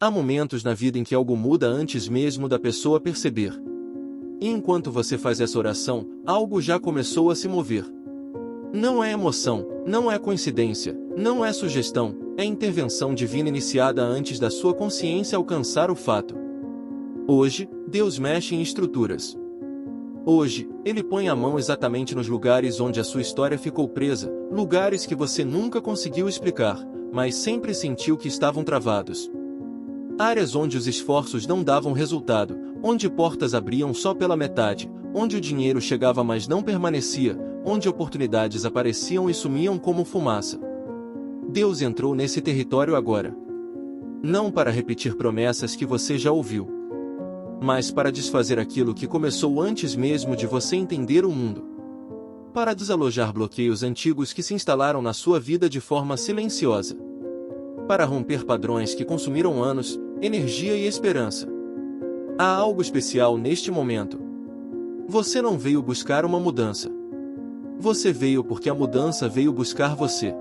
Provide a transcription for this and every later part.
Há momentos na vida em que algo muda antes mesmo da pessoa perceber. E enquanto você faz essa oração, algo já começou a se mover. Não é emoção, não é coincidência, não é sugestão, é intervenção divina iniciada antes da sua consciência alcançar o fato. Hoje, Deus mexe em estruturas. Hoje, Ele põe a mão exatamente nos lugares onde a sua história ficou presa, lugares que você nunca conseguiu explicar, mas sempre sentiu que estavam travados. Áreas onde os esforços não davam resultado, onde portas abriam só pela metade, onde o dinheiro chegava mas não permanecia, onde oportunidades apareciam e sumiam como fumaça. Deus entrou nesse território agora. Não para repetir promessas que você já ouviu, mas para desfazer aquilo que começou antes mesmo de você entender o mundo. Para desalojar bloqueios antigos que se instalaram na sua vida de forma silenciosa. Para romper padrões que consumiram anos, energia e esperança. Há algo especial neste momento. Você não veio buscar uma mudança. Você veio porque a mudança veio buscar você.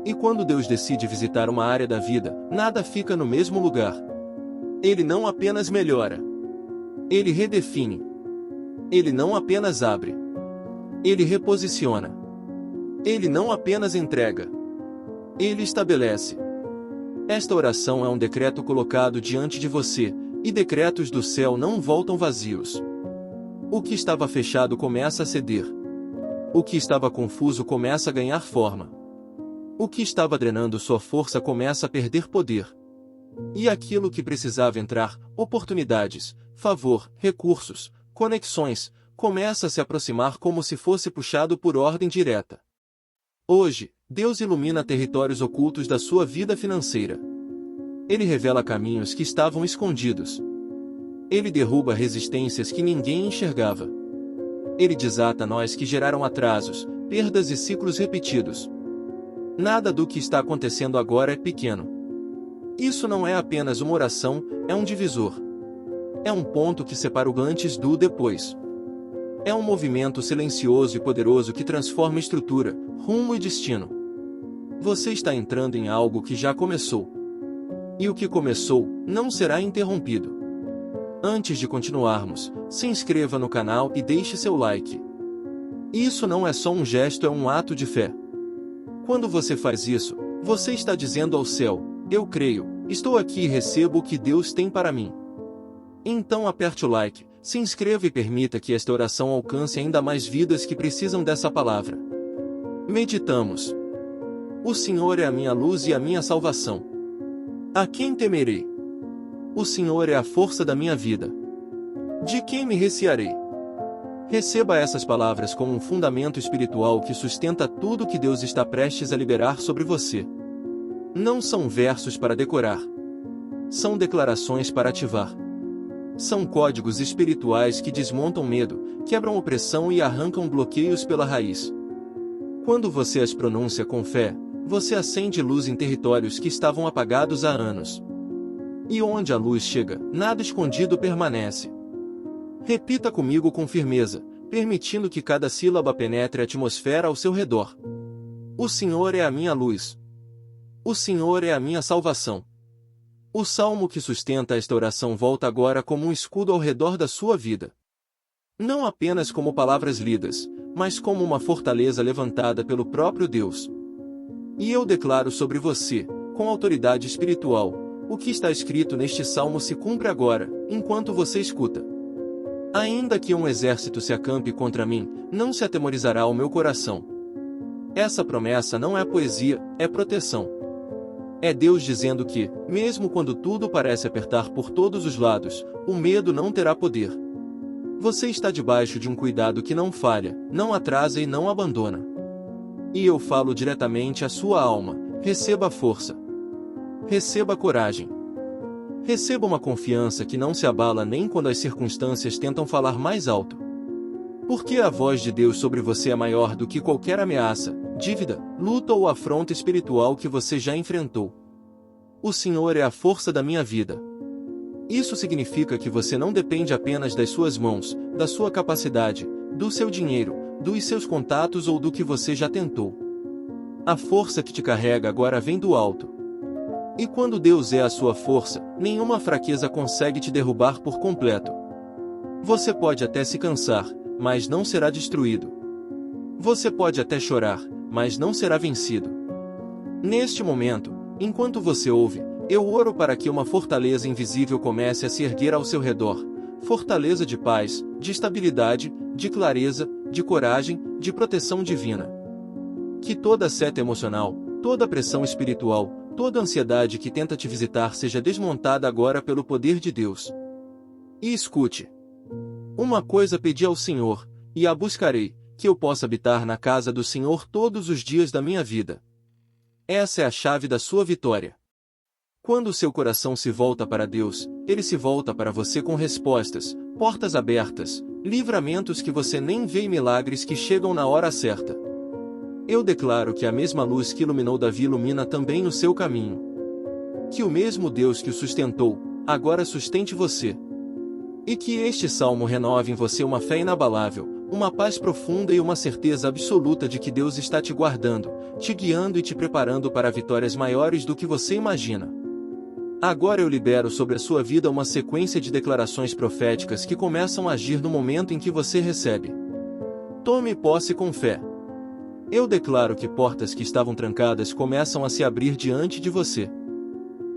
E quando Deus decide visitar uma área da vida, nada fica no mesmo lugar. Ele não apenas melhora. Ele redefine. Ele não apenas abre. Ele reposiciona. Ele não apenas entrega. Ele estabelece. Esta oração é um decreto colocado diante de você, e decretos do céu não voltam vazios. O que estava fechado começa a ceder. O que estava confuso começa a ganhar forma. O que estava drenando sua força começa a perder poder. E aquilo que precisava entrar, oportunidades, favor, recursos, conexões, começa a se aproximar como se fosse puxado por ordem direta. Hoje, Deus ilumina territórios ocultos da sua vida financeira. Ele revela caminhos que estavam escondidos. Ele derruba resistências que ninguém enxergava. Ele desata nós que geraram atrasos, perdas e ciclos repetidos. Nada do que está acontecendo agora é pequeno. Isso não é apenas uma oração, é um divisor. É um ponto que separa o antes do depois. É um movimento silencioso e poderoso que transforma estrutura, rumo e destino. Você está entrando em algo que já começou. E o que começou, não será interrompido. Antes de continuarmos, se inscreva no canal e deixe seu like. Isso não é só um gesto, é um ato de fé. Quando você faz isso, você está dizendo ao céu: eu creio, estou aqui e recebo o que Deus tem para mim. Então aperte o like, se inscreva e permita que esta oração alcance ainda mais vidas que precisam dessa palavra. Meditamos. O Senhor é a minha luz e a minha salvação. A quem temerei? O Senhor é a força da minha vida. De quem me recearei? Receba essas palavras como um fundamento espiritual que sustenta tudo que Deus está prestes a liberar sobre você. Não são versos para decorar. São declarações para ativar. São códigos espirituais que desmontam medo, quebram opressão e arrancam bloqueios pela raiz. Quando você as pronuncia com fé, você acende luz em territórios que estavam apagados há anos. E onde a luz chega, nada escondido permanece. Repita comigo com firmeza, permitindo que cada sílaba penetre a atmosfera ao seu redor. O Senhor é a minha luz. O Senhor é a minha salvação. O salmo que sustenta esta oração volta agora como um escudo ao redor da sua vida. Não apenas como palavras lidas, mas como uma fortaleza levantada pelo próprio Deus. E eu declaro sobre você, com autoridade espiritual, o que está escrito neste salmo se cumpre agora, enquanto você escuta. Ainda que um exército se acampe contra mim, não se atemorizará o meu coração. Essa promessa não é poesia, é proteção. É Deus dizendo que, mesmo quando tudo parece apertar por todos os lados, o medo não terá poder. Você está debaixo de um cuidado que não falha, não atrasa e não abandona. E eu falo diretamente à sua alma: receba força. Receba coragem. Receba uma confiança que não se abala nem quando as circunstâncias tentam falar mais alto. Porque a voz de Deus sobre você é maior do que qualquer ameaça, dívida, luta ou afronta espiritual que você já enfrentou. O Senhor é a força da minha vida. Isso significa que você não depende apenas das suas mãos, da sua capacidade, do seu dinheiro, dos seus contatos ou do que você já tentou. A força que te carrega agora vem do alto. E quando Deus é a sua força, nenhuma fraqueza consegue te derrubar por completo. Você pode até se cansar, mas não será destruído. Você pode até chorar, mas não será vencido. Neste momento, enquanto você ouve, eu oro para que uma fortaleza invisível comece a se erguer ao seu redor. Fortaleza de paz, de estabilidade, de clareza, de coragem, de proteção divina. Que toda seta emocional, toda pressão espiritual, toda ansiedade que tenta te visitar seja desmontada agora pelo poder de Deus. E escute. Uma coisa pedi ao Senhor, e a buscarei, que eu possa habitar na casa do Senhor todos os dias da minha vida. Essa é a chave da sua vitória. Quando o seu coração se volta para Deus, Ele se volta para você com respostas, portas abertas, livramentos que você nem vê e milagres que chegam na hora certa. Eu declaro que a mesma luz que iluminou Davi ilumina também o seu caminho. Que o mesmo Deus que o sustentou, agora sustente você. E que este salmo renove em você uma fé inabalável, uma paz profunda e uma certeza absoluta de que Deus está te guardando, te guiando e te preparando para vitórias maiores do que você imagina. Agora eu libero sobre a sua vida uma sequência de declarações proféticas que começam a agir no momento em que você recebe. Tome posse com fé. Eu declaro que portas que estavam trancadas começam a se abrir diante de você.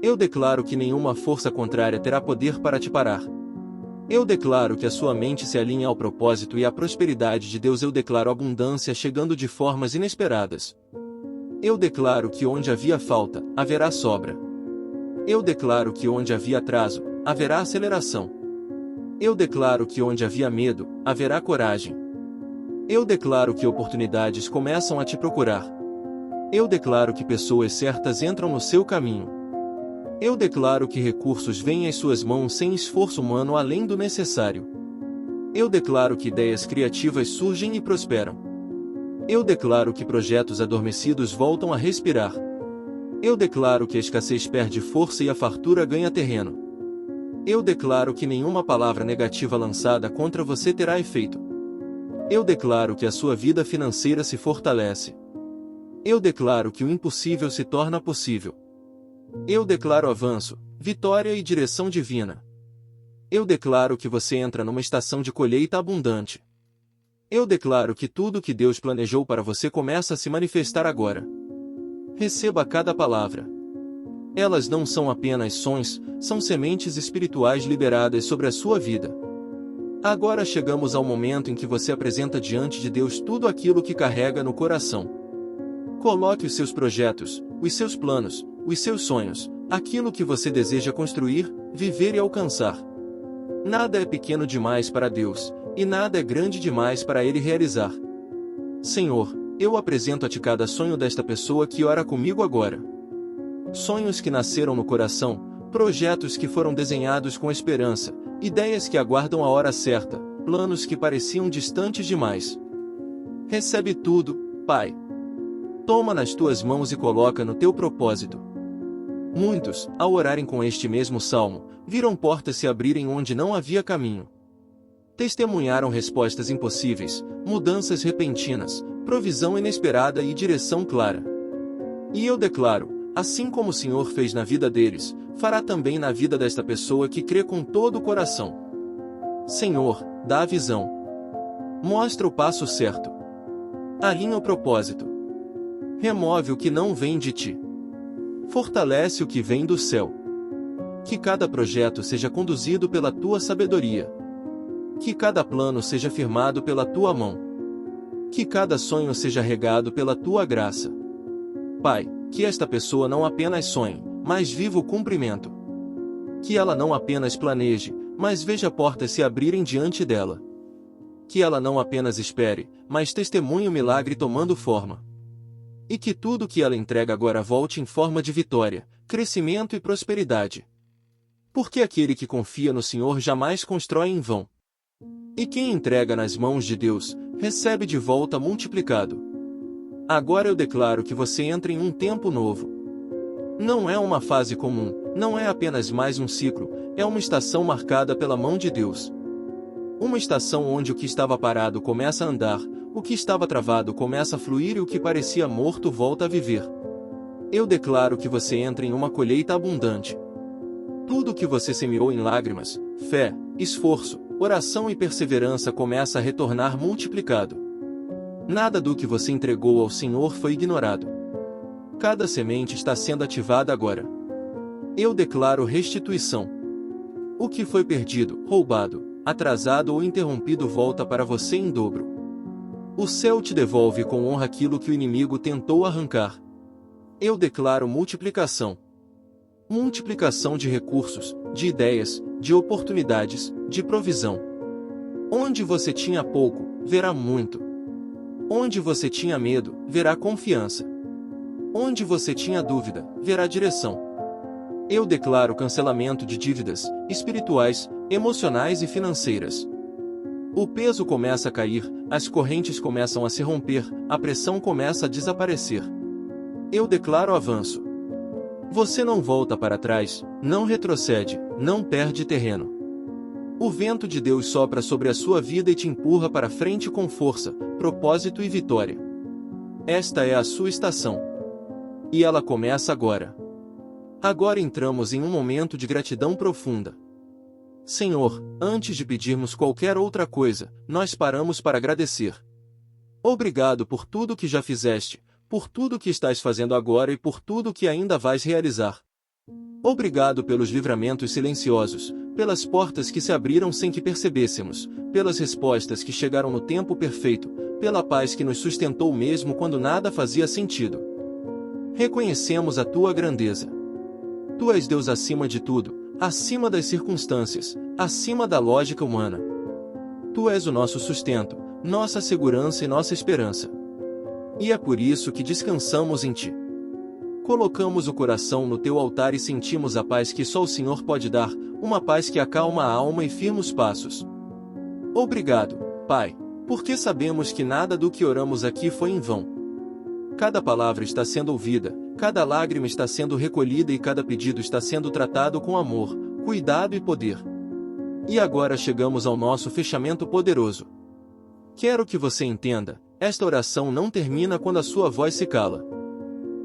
Eu declaro que nenhuma força contrária terá poder para te parar. Eu declaro que a sua mente se alinha ao propósito e à prosperidade de Deus. Eu declaro abundância chegando de formas inesperadas. Eu declaro que onde havia falta, haverá sobra. Eu declaro que onde havia atraso, haverá aceleração. Eu declaro que onde havia medo, haverá coragem. Eu declaro que oportunidades começam a te procurar. Eu declaro que pessoas certas entram no seu caminho. Eu declaro que recursos vêm às suas mãos sem esforço humano além do necessário. Eu declaro que ideias criativas surgem e prosperam. Eu declaro que projetos adormecidos voltam a respirar. Eu declaro que a escassez perde força e a fartura ganha terreno. Eu declaro que nenhuma palavra negativa lançada contra você terá efeito. Eu declaro que a sua vida financeira se fortalece. Eu declaro que o impossível se torna possível. Eu declaro avanço, vitória e direção divina. Eu declaro que você entra numa estação de colheita abundante. Eu declaro que tudo que Deus planejou para você começa a se manifestar agora. Receba cada palavra. Elas não são apenas sons, são sementes espirituais liberadas sobre a sua vida. Agora chegamos ao momento em que você apresenta diante de Deus tudo aquilo que carrega no coração. Coloque os seus projetos, os seus planos, os seus sonhos, aquilo que você deseja construir, viver e alcançar. Nada é pequeno demais para Deus, e nada é grande demais para Ele realizar. Senhor, eu apresento a Ti cada sonho desta pessoa que ora comigo agora. Sonhos que nasceram no coração, projetos que foram desenhados com esperança, ideias que aguardam a hora certa, planos que pareciam distantes demais. Recebe tudo, Pai. Toma nas Tuas mãos e coloca no Teu propósito. Muitos, ao orarem com este mesmo salmo, viram portas se abrirem onde não havia caminho. Testemunharam respostas impossíveis, mudanças repentinas, provisão inesperada e direção clara. E eu declaro, assim como o Senhor fez na vida deles, fará também na vida desta pessoa que crê com todo o coração. Senhor, dá a visão. Mostra o passo certo. Alinha o propósito. Remove o que não vem de Ti. Fortalece o que vem do céu. Que cada projeto seja conduzido pela Tua sabedoria. Que cada plano seja firmado pela Tua mão. Que cada sonho seja regado pela Tua graça. Pai, que esta pessoa não apenas sonhe, mas viva o cumprimento. Que ela não apenas planeje, mas veja portas se abrirem diante dela. Que ela não apenas espere, mas testemunhe o milagre tomando forma. E que tudo que ela entrega agora volte em forma de vitória, crescimento e prosperidade. Porque aquele que confia no Senhor jamais constrói em vão. E quem entrega nas mãos de Deus, recebe de volta multiplicado. Agora eu declaro que você entra em um tempo novo. Não é uma fase comum, não é apenas mais um ciclo, é uma estação marcada pela mão de Deus. Uma estação onde o que estava parado começa a andar, o que estava travado começa a fluir e o que parecia morto volta a viver. Eu declaro que você entra em uma colheita abundante. Tudo o que você semeou em lágrimas, fé, esforço, oração e perseverança começa a retornar multiplicado. Nada do que você entregou ao Senhor foi ignorado. Cada semente está sendo ativada agora. Eu declaro restituição. O que foi perdido, roubado, atrasado ou interrompido volta para você em dobro. O céu te devolve com honra aquilo que o inimigo tentou arrancar. Eu declaro multiplicação. Multiplicação de recursos, de ideias, de oportunidades, de provisão. Onde você tinha pouco, verá muito. Onde você tinha medo, verá confiança. Onde você tinha dúvida, verá direção. Eu declaro cancelamento de dívidas, espirituais, emocionais e financeiras. O peso começa a cair, as correntes começam a se romper, a pressão começa a desaparecer. Eu declaro avanço. Você não volta para trás, não retrocede, não perde terreno. O vento de Deus sopra sobre a sua vida e te empurra para frente com força, propósito e vitória. Esta é a sua estação. E ela começa agora. Agora entramos em um momento de gratidão profunda. Senhor, antes de pedirmos qualquer outra coisa, nós paramos para agradecer. Obrigado por tudo que já fizeste, por tudo que estás fazendo agora e por tudo que ainda vais realizar. Obrigado pelos livramentos silenciosos, pelas portas que se abriram sem que percebêssemos, pelas respostas que chegaram no tempo perfeito, pela paz que nos sustentou mesmo quando nada fazia sentido. Reconhecemos a tua grandeza. Tu és Deus acima de tudo, acima das circunstâncias, acima da lógica humana. Tu és o nosso sustento, nossa segurança e nossa esperança. E é por isso que descansamos em Ti. Colocamos o coração no Teu altar e sentimos a paz que só o Senhor pode dar, uma paz que acalma a alma e firma os passos. Obrigado, Pai, porque sabemos que nada do que oramos aqui foi em vão. Cada palavra está sendo ouvida, cada lágrima está sendo recolhida e cada pedido está sendo tratado com amor, cuidado e poder. E agora chegamos ao nosso fechamento poderoso. Quero que você entenda, esta oração não termina quando a sua voz se cala.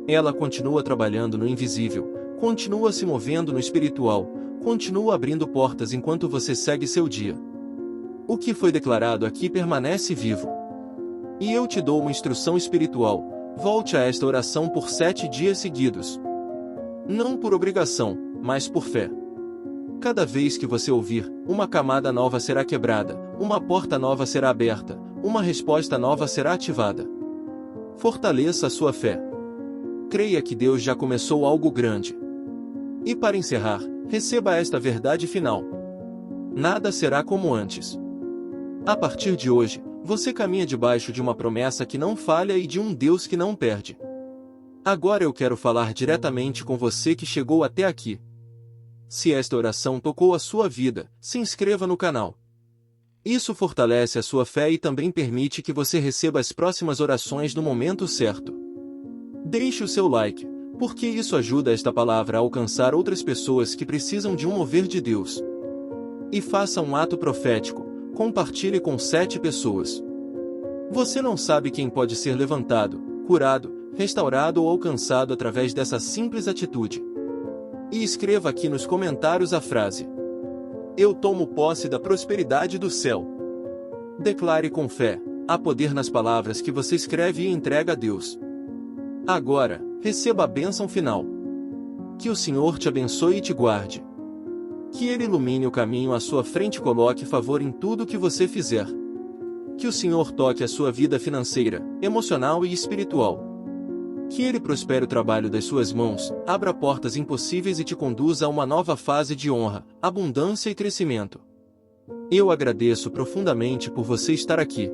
Ela continua trabalhando no invisível, continua se movendo no espiritual, continua abrindo portas enquanto você segue seu dia. O que foi declarado aqui permanece vivo. E eu te dou uma instrução espiritual, volte a esta oração por 7 dias seguidos. Não por obrigação, mas por fé. Cada vez que você ouvir, uma camada nova será quebrada, uma porta nova será aberta, uma resposta nova será ativada. Fortaleça a sua fé. Creia que Deus já começou algo grande. E para encerrar, receba esta verdade final. Nada será como antes. A partir de hoje, você caminha debaixo de uma promessa que não falha e de um Deus que não perde. Agora eu quero falar diretamente com você que chegou até aqui. Se esta oração tocou a sua vida, se inscreva no canal. Isso fortalece a sua fé e também permite que você receba as próximas orações no momento certo. Deixe o seu like, porque isso ajuda esta palavra a alcançar outras pessoas que precisam de um mover de Deus. E faça um ato profético, compartilhe com 7 pessoas. Você não sabe quem pode ser levantado, curado, restaurado ou alcançado através dessa simples atitude. E escreva aqui nos comentários a frase: eu tomo posse da prosperidade do céu. Declare com fé, há poder nas palavras que você escreve e entrega a Deus. Agora, receba a bênção final. Que o Senhor te abençoe e te guarde. Que Ele ilumine o caminho à sua frente e coloque favor em tudo que você fizer. Que o Senhor toque a sua vida financeira, emocional e espiritual. Que Ele prospere o trabalho das suas mãos, abra portas impossíveis e te conduza a uma nova fase de honra, abundância e crescimento. Eu agradeço profundamente por você estar aqui.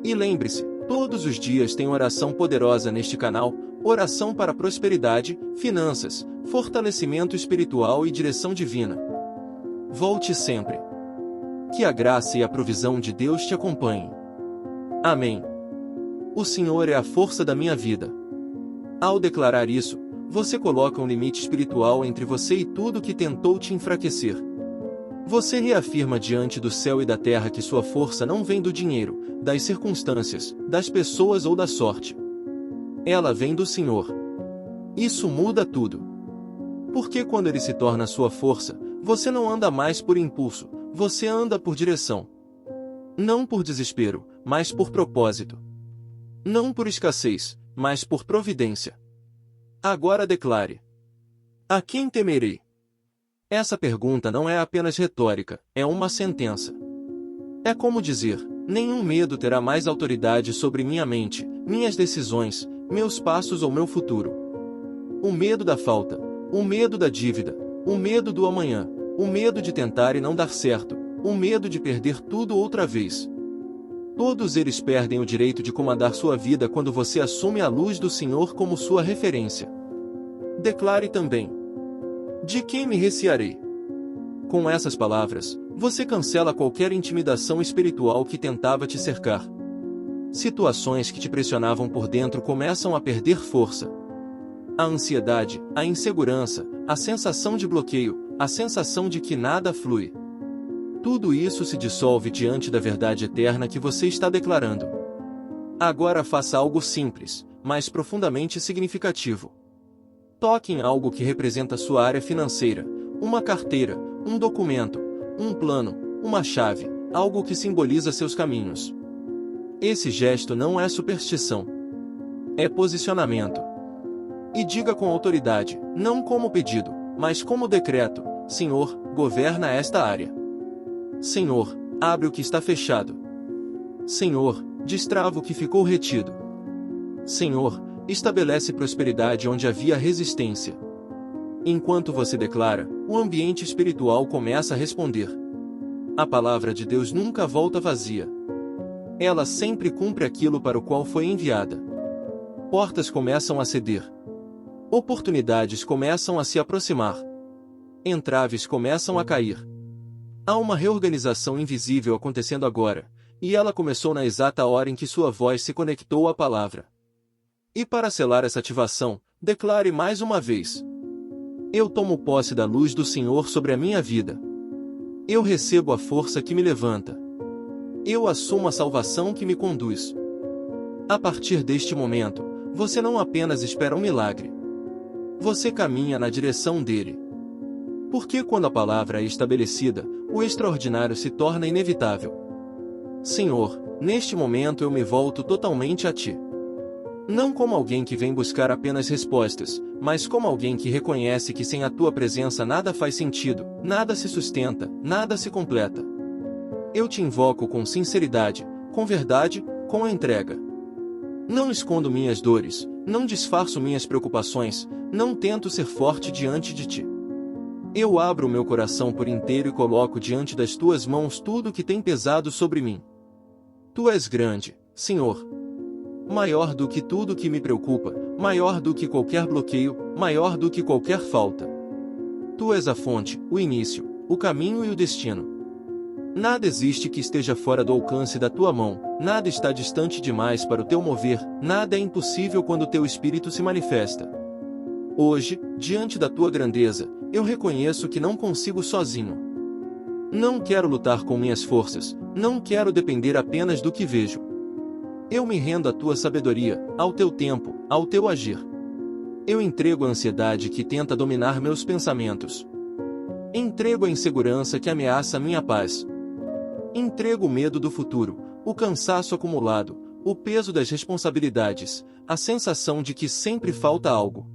E lembre-se, todos os dias tem oração poderosa neste canal, oração para prosperidade, finanças, fortalecimento espiritual e direção divina. Volte sempre. Que a graça e a provisão de Deus te acompanhem. Amém. O Senhor é a força da minha vida. Ao declarar isso, você coloca um limite espiritual entre você e tudo que tentou te enfraquecer. Você reafirma diante do céu e da terra que sua força não vem do dinheiro, das circunstâncias, das pessoas ou da sorte. Ela vem do Senhor. Isso muda tudo. Porque quando ele se torna sua força, você não anda mais por impulso, você anda por direção. Não por desespero, mas por propósito. Não por escassez, mas por providência. Agora declare: a quem temerei? Essa pergunta não é apenas retórica, é uma sentença. É como dizer: nenhum medo terá mais autoridade sobre minha mente, minhas decisões, meus passos ou meu futuro. O medo da falta, o medo da dívida, o medo do amanhã, o medo de tentar e não dar certo, o medo de perder tudo outra vez. Todos eles perdem o direito de comandar sua vida quando você assume a luz do Senhor como sua referência. Declare também: de quem me recearei? Com essas palavras, você cancela qualquer intimidação espiritual que tentava te cercar. Situações que te pressionavam por dentro começam a perder força. A ansiedade, a insegurança, a sensação de bloqueio, a sensação de que nada flui. Tudo isso se dissolve diante da verdade eterna que você está declarando. Agora faça algo simples, mas profundamente significativo. Toque em algo que representa sua área financeira, uma carteira, um documento, um plano, uma chave, algo que simboliza seus caminhos. Esse gesto não é superstição. É posicionamento. E diga com autoridade, não como pedido, mas como decreto: Senhor, governa esta área. Senhor, abre o que está fechado. Senhor, destrava o que ficou retido. Senhor, estabelece prosperidade onde havia resistência. Enquanto você declara, o ambiente espiritual começa a responder. A palavra de Deus nunca volta vazia. Ela sempre cumpre aquilo para o qual foi enviada. Portas começam a ceder. Oportunidades começam a se aproximar. Entraves começam a cair. Há uma reorganização invisível acontecendo agora, e ela começou na exata hora em que sua voz se conectou à palavra. E para selar essa ativação, declare mais uma vez: eu tomo posse da luz do Senhor sobre a minha vida. Eu recebo a força que me levanta. Eu assumo a salvação que me conduz. A partir deste momento, você não apenas espera um milagre. Você caminha na direção dele. Porque quando a palavra é estabelecida, o extraordinário se torna inevitável. Senhor, neste momento eu me volto totalmente a Ti. Não como alguém que vem buscar apenas respostas, mas como alguém que reconhece que sem a Tua presença nada faz sentido, nada se sustenta, nada se completa. Eu Te invoco com sinceridade, com verdade, com entrega. Não escondo minhas dores, não disfarço minhas preocupações, não tento ser forte diante de Ti. Eu abro o meu coração por inteiro e coloco diante das Tuas mãos tudo o que tem pesado sobre mim. Tu és grande, Senhor. Maior do que tudo que me preocupa, maior do que qualquer bloqueio, maior do que qualquer falta. Tu és a fonte, o início, o caminho e o destino. Nada existe que esteja fora do alcance da Tua mão, nada está distante demais para o Teu mover, nada é impossível quando o Teu Espírito se manifesta. Hoje, diante da Tua grandeza, eu reconheço que não consigo sozinho. Não quero lutar com minhas forças, não quero depender apenas do que vejo. Eu me rendo à Tua sabedoria, ao Teu tempo, ao Teu agir. Eu entrego a ansiedade que tenta dominar meus pensamentos. Entrego a insegurança que ameaça minha paz. Entrego o medo do futuro, o cansaço acumulado, o peso das responsabilidades, a sensação de que sempre falta algo.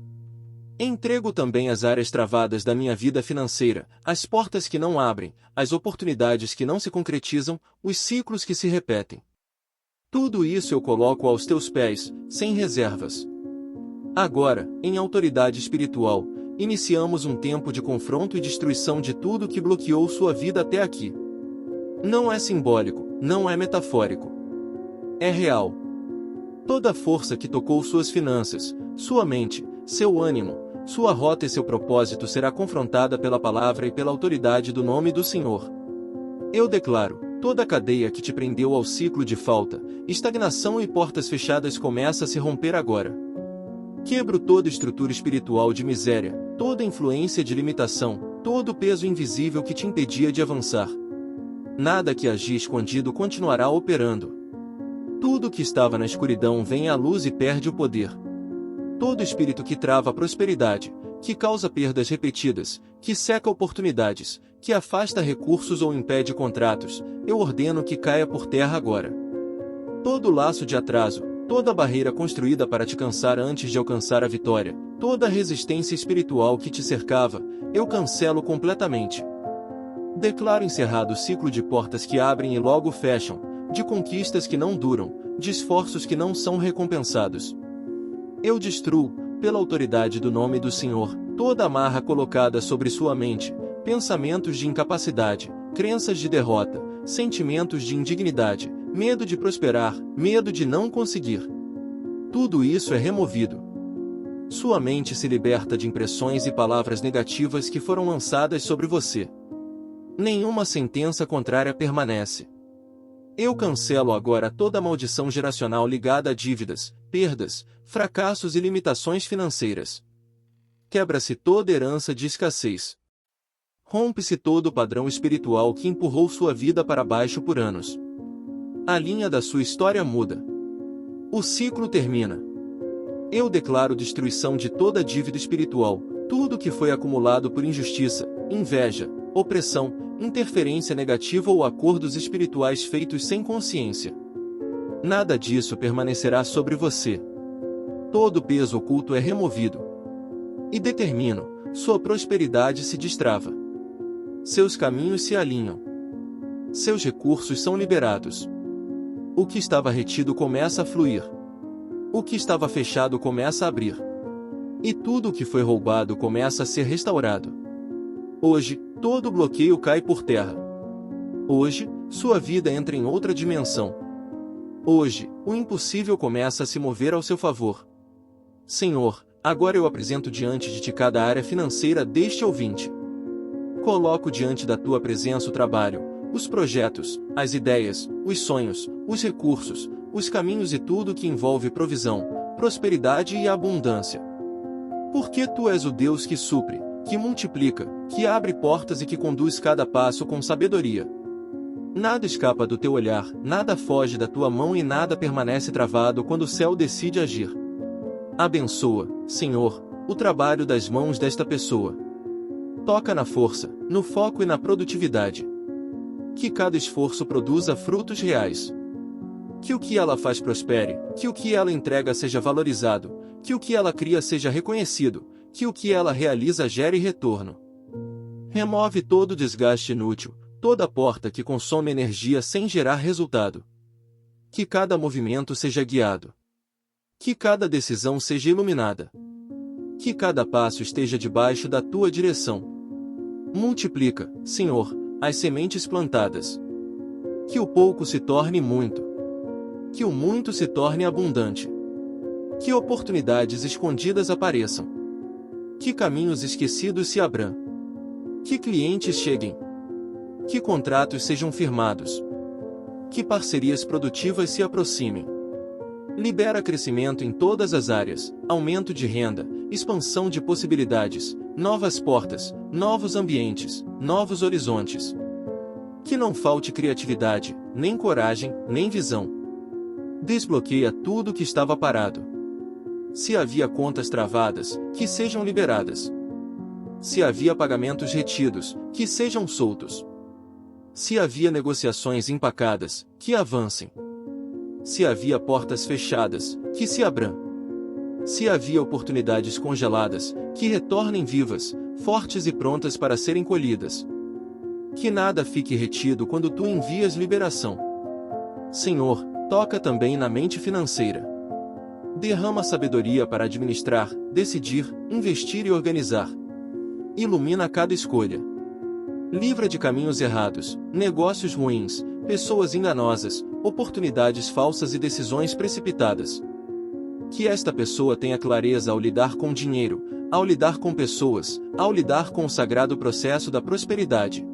Entrego também as áreas travadas da minha vida financeira, as portas que não abrem, as oportunidades que não se concretizam, os ciclos que se repetem. Tudo isso eu coloco aos Teus pés, sem reservas. Agora, em autoridade espiritual, iniciamos um tempo de confronto e destruição de tudo que bloqueou sua vida até aqui. Não é simbólico, não é metafórico. É real. Toda a força que tocou suas finanças, sua mente, seu ânimo, sua rota e seu propósito será confrontada pela palavra e pela autoridade do nome do Senhor. Eu declaro, toda a cadeia que te prendeu ao ciclo de falta, estagnação e portas fechadas começa a se romper agora. Quebro toda estrutura espiritual de miséria, toda influência de limitação, todo o peso invisível que te impedia de avançar. Nada que agia escondido continuará operando. Tudo que estava na escuridão vem à luz e perde o poder. Todo espírito que trava a prosperidade, que causa perdas repetidas, que seca oportunidades, que afasta recursos ou impede contratos, eu ordeno que caia por terra agora. Todo laço de atraso, toda barreira construída para te cansar antes de alcançar a vitória, toda resistência espiritual que te cercava, eu cancelo completamente. Declaro encerrado o ciclo de portas que abrem e logo fecham, de conquistas que não duram, de esforços que não são recompensados. Eu destruo, pela autoridade do nome do Senhor, toda amarra colocada sobre sua mente, pensamentos de incapacidade, crenças de derrota, sentimentos de indignidade, medo de prosperar, medo de não conseguir. Tudo isso é removido. Sua mente se liberta de impressões e palavras negativas que foram lançadas sobre você. Nenhuma sentença contrária permanece. Eu cancelo agora toda maldição geracional ligada a dívidas, perdas, fracassos e limitações financeiras. Quebra-se toda herança de escassez. Rompe-se todo o padrão espiritual que empurrou sua vida para baixo por anos. A linha da sua história muda. O ciclo termina. Eu declaro destruição de toda dívida espiritual, tudo que foi acumulado por injustiça, inveja, opressão, interferência negativa ou acordos espirituais feitos sem consciência. Nada disso permanecerá sobre você. Todo peso oculto é removido. E determino, sua prosperidade se destrava. Seus caminhos se alinham. Seus recursos são liberados. O que estava retido começa a fluir. O que estava fechado começa a abrir. E tudo o que foi roubado começa a ser restaurado. Hoje, todo bloqueio cai por terra. Hoje, sua vida entra em outra dimensão. Hoje, o impossível começa a se mover ao seu favor. Senhor, agora eu apresento diante de ti cada área financeira deste ouvinte. Coloco diante da tua presença o trabalho, os projetos, as ideias, os sonhos, os recursos, os caminhos e tudo que envolve provisão, prosperidade e abundância. Porque tu és o Deus que supre, que multiplica, que abre portas e que conduz cada passo com sabedoria. Nada escapa do teu olhar, nada foge da tua mão e nada permanece travado quando o céu decide agir. Abençoa, Senhor, o trabalho das mãos desta pessoa. Toca na força, no foco e na produtividade. Que cada esforço produza frutos reais. Que o que ela faz prospere, que o que ela entrega seja valorizado, que o que ela cria seja reconhecido, que o que ela realiza gere retorno. Remove todo o desgaste inútil, toda porta que consome energia sem gerar resultado. Que cada movimento seja guiado. Que cada decisão seja iluminada. Que cada passo esteja debaixo da tua direção. Multiplica, Senhor, as sementes plantadas. Que o pouco se torne muito. Que o muito se torne abundante. Que oportunidades escondidas apareçam. Que caminhos esquecidos se abram. Que clientes cheguem. Que contratos sejam firmados. Que parcerias produtivas se aproximem. Libera crescimento em todas as áreas, aumento de renda, expansão de possibilidades, novas portas, novos ambientes, novos horizontes. Que não falte criatividade, nem coragem, nem visão. Desbloqueia tudo que estava parado. Se havia contas travadas, que sejam liberadas. Se havia pagamentos retidos, que sejam soltos. Se havia negociações empacadas, que avancem. Se havia portas fechadas, que se abram. Se havia oportunidades congeladas, que retornem vivas, fortes e prontas para serem colhidas. Que nada fique retido quando tu envias liberação. Senhor, toca também na mente financeira. Derrama sabedoria para administrar, decidir, investir e organizar. Ilumina cada escolha. Livra de caminhos errados, negócios ruins, pessoas enganosas, oportunidades falsas e decisões precipitadas. Que esta pessoa tenha clareza ao lidar com dinheiro, ao lidar com pessoas, ao lidar com o sagrado processo da prosperidade.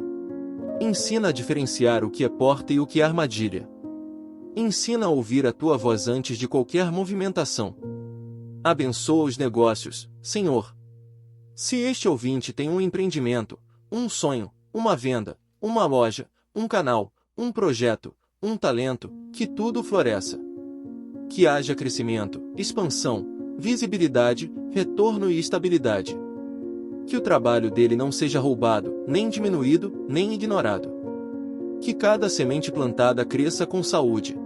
Ensina a diferenciar o que é porta e o que é armadilha. Ensina a ouvir a tua voz antes de qualquer movimentação. Abençoa os negócios, Senhor. Se este ouvinte tem um empreendimento, um sonho, uma venda, uma loja, um canal, um projeto, um talento, que tudo floresça. Que haja crescimento, expansão, visibilidade, retorno e estabilidade. Que o trabalho dele não seja roubado, nem diminuído, nem ignorado. Que cada semente plantada cresça com saúde.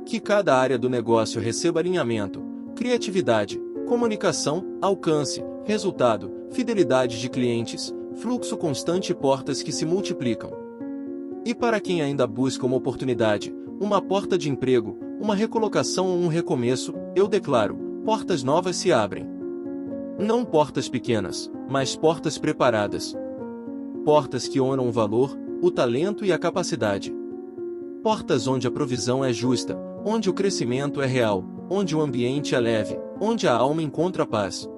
Que cada área do negócio receba alinhamento, criatividade, comunicação, alcance, resultado, fidelidade de clientes, fluxo constante e portas que se multiplicam. E para quem ainda busca uma oportunidade, uma porta de emprego, uma recolocação ou um recomeço, eu declaro, portas novas se abrem. Não portas pequenas, mas portas preparadas. Portas que honram o valor, o talento e a capacidade. Portas onde a provisão é justa, onde o crescimento é real, onde o ambiente é leve, onde a alma encontra paz.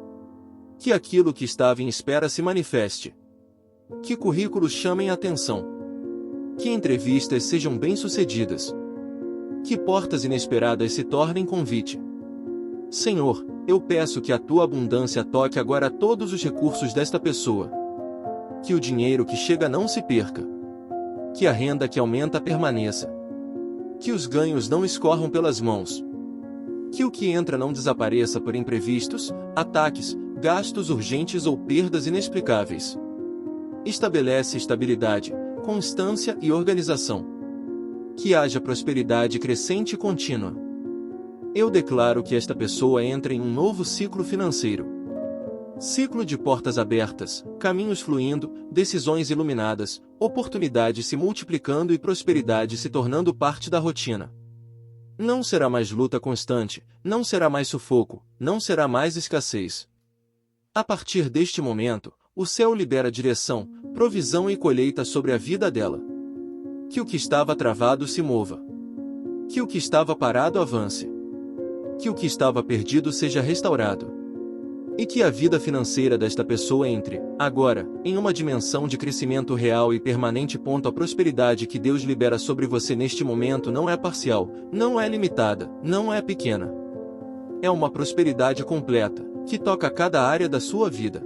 Que aquilo que estava em espera se manifeste. Que currículos chamem a atenção. Que entrevistas sejam bem-sucedidas. Que portas inesperadas se tornem convite. Senhor, eu peço que a tua abundância toque agora todos os recursos desta pessoa. Que o dinheiro que chega não se perca. Que a renda que aumenta permaneça. Que os ganhos não escorram pelas mãos. Que o que entra não desapareça por imprevistos, ataques, gastos urgentes ou perdas inexplicáveis. Estabelece estabilidade, constância e organização. Que haja prosperidade crescente e contínua. Eu declaro que esta pessoa entra em um novo ciclo financeiro. Ciclo de portas abertas, caminhos fluindo, decisões iluminadas, oportunidades se multiplicando e prosperidade se tornando parte da rotina. Não será mais luta constante, não será mais sufoco, não será mais escassez. A partir deste momento, o céu libera direção, provisão e colheita sobre a vida dela. Que o que estava travado se mova. Que o que estava parado avance. Que o que estava perdido seja restaurado. E que a vida financeira desta pessoa entre, agora, em uma dimensão de crescimento real e permanente. A prosperidade que Deus libera sobre você neste momento não é parcial, não é limitada, não é pequena. É uma prosperidade completa, que toca cada área da sua vida.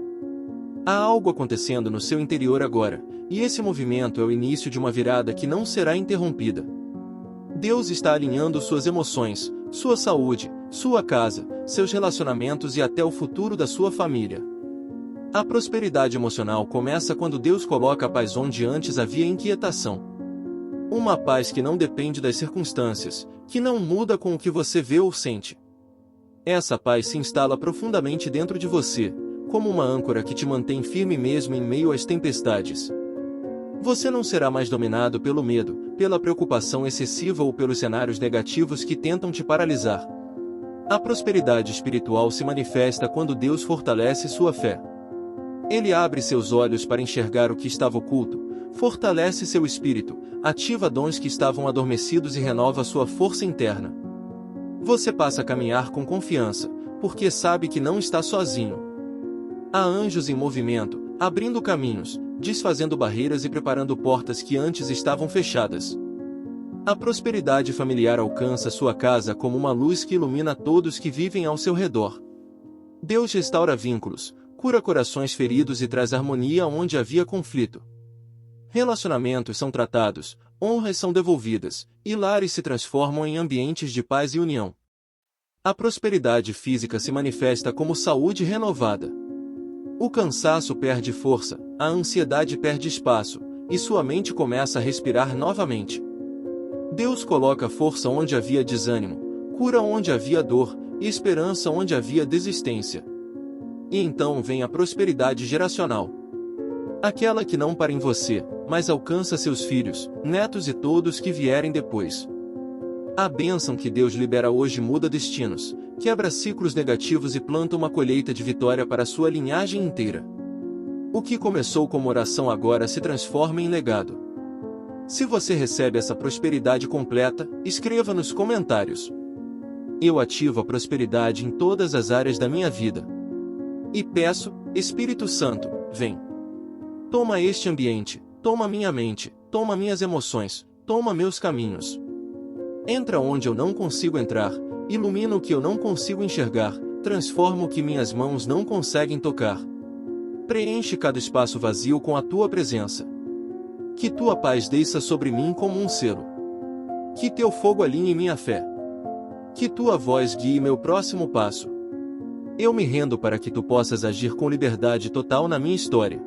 Há algo acontecendo no seu interior agora, e esse movimento é o início de uma virada que não será interrompida. Deus está alinhando suas emoções, sua saúde, sua casa, seus relacionamentos e até o futuro da sua família. A prosperidade emocional começa quando Deus coloca a paz onde antes havia inquietação. Uma paz que não depende das circunstâncias, que não muda com o que você vê ou sente. Essa paz se instala profundamente dentro de você, como uma âncora que te mantém firme mesmo em meio às tempestades. Você não será mais dominado pelo medo, pela preocupação excessiva ou pelos cenários negativos que tentam te paralisar. A prosperidade espiritual se manifesta quando Deus fortalece sua fé. Ele abre seus olhos para enxergar o que estava oculto, fortalece seu espírito, ativa dons que estavam adormecidos e renova sua força interna. Você passa a caminhar com confiança, porque sabe que não está sozinho. Há anjos em movimento, abrindo caminhos, desfazendo barreiras e preparando portas que antes estavam fechadas. A prosperidade familiar alcança sua casa como uma luz que ilumina todos que vivem ao seu redor. Deus restaura vínculos, cura corações feridos e traz harmonia onde havia conflito. Relacionamentos são tratados, honras são devolvidas, e lares se transformam em ambientes de paz e união. A prosperidade física se manifesta como saúde renovada. O cansaço perde força, a ansiedade perde espaço, e sua mente começa a respirar novamente. Deus coloca força onde havia desânimo, cura onde havia dor, e esperança onde havia desistência. E então vem a prosperidade geracional. Aquela que não para em você, mas alcança seus filhos, netos e todos que vierem depois. A bênção que Deus libera hoje muda destinos, quebra ciclos negativos e planta uma colheita de vitória para sua linhagem inteira. O que começou como oração agora se transforma em legado. Se você recebe essa prosperidade completa, escreva nos comentários: eu ativo a prosperidade em todas as áreas da minha vida. E peço, Espírito Santo, vem. Toma este ambiente, toma minha mente, toma minhas emoções, toma meus caminhos. Entra onde eu não consigo entrar, ilumina o que eu não consigo enxergar, transforma o que minhas mãos não conseguem tocar. Preenche cada espaço vazio com a tua presença. Que tua paz desça sobre mim como um selo. Que teu fogo alinhe minha fé. Que tua voz guie meu próximo passo. Eu me rendo para que tu possas agir com liberdade total na minha história.